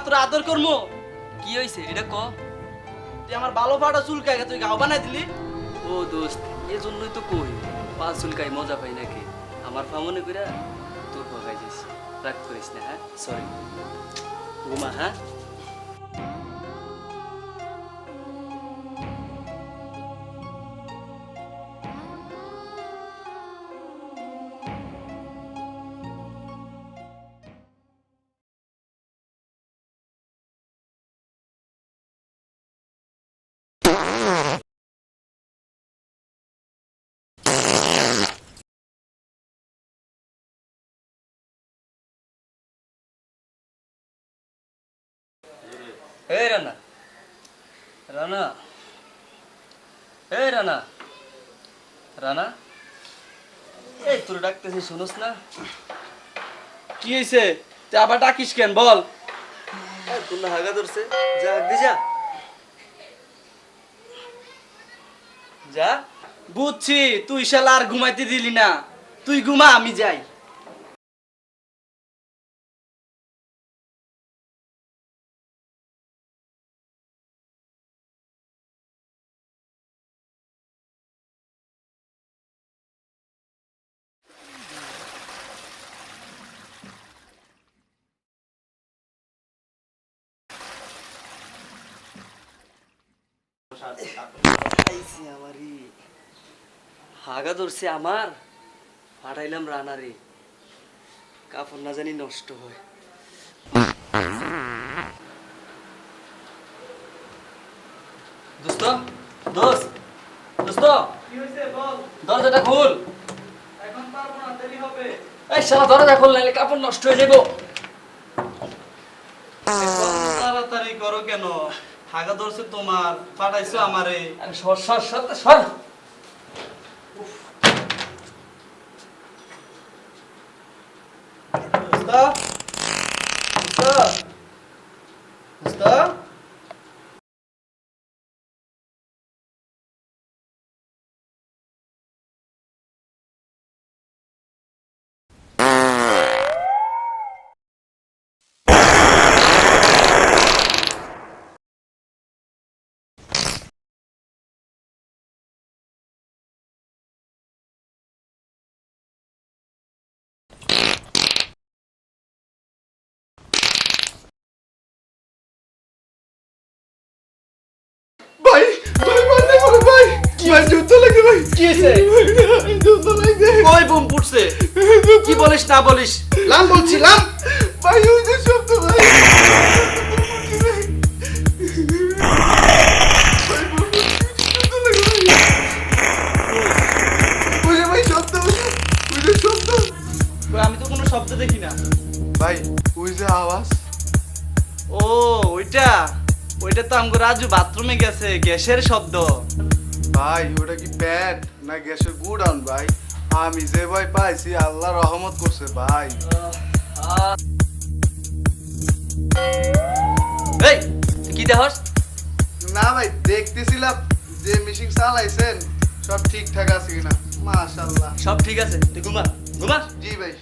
তোর আদর করবো। কি হইছে এটা ক। তুই আমার ভালো ফাটা চুলকায় তুই গাও বানাই দিলি। ও দোস্ত এজন্যই তো কই পা চুলকাই মজা পাই নাকি আমার ফামনে কইরা তোর ভগাই যাইছি। রাগ করিস না হ্যাঁ, সরি। ঘুমা হ্যাঁ। এই রানা, রানা, এই রানা, রানা, এই তোর ডাকতেছি শুনোস না? কি হয়েছে? তুই আবার ডাকিস কেন বল। তোর না হাগা ধরছে, যা দি যা, যা। বুঝছি তুই শালা আর ঘুমাইতে দিলি না, তুই ঘুমা আমি যাই। হাগা ধরছে আমার, ফাটাইলাম রানারে, কাপড় না জানি নষ্ট হয়। দোস্ত, দোস্ত, দোস্ত, কি হয়েছে বল। দরজাটা খুল। এখন পারবো না, দেরি হবে। এই শালা দরজা খুল নাইলে কাপড় নষ্ট হয়ে যাবো। তাড়াতাড়ি করো কেন? হাগা ধরছে তোমার, পাঠাইছো আমারে। আরে সর সর সর সর। দোস্ত, দোস্ত, দোস্ত। ভাই ভাই মারতে পারো ভাই। ভাই যুদ্ধ লাগে ভাই। কি হয়েছে? যুদ্ধ লাগে। কই বোম ফুটছে? কি বলিস না বলিস? লাম বলছি লাম। ভাই ওই যে শব্দ ভাই। ভাই যুদ্ধ লাগে ভাই। ওই যে ভাই শব্দ, ওই যে শব্দ। কই আমি তো কোনো শব্দ দেখি না। ভাই ওই যে আওয়াজ। ও ওইটা, ওইটা তো আমগো রাজু বাথরুমে গেছে, গ্যাসের শব্দ। ভাই ওটা কি প্যাট না গ্যাসের গুডাউন ভাই? আমি যে ভাই পাইছি আল্লাহ রহমত করছে ভাই। এই তুই কি দেখস? না ভাই দেখতেছিলাম যে মেশিন চালাইছেন সব ঠিকঠাক আছে কিনা। মাশাআল্লাহ। সব ঠিক আছে, তুই ঘুমা ঘুমা। জি ভাই।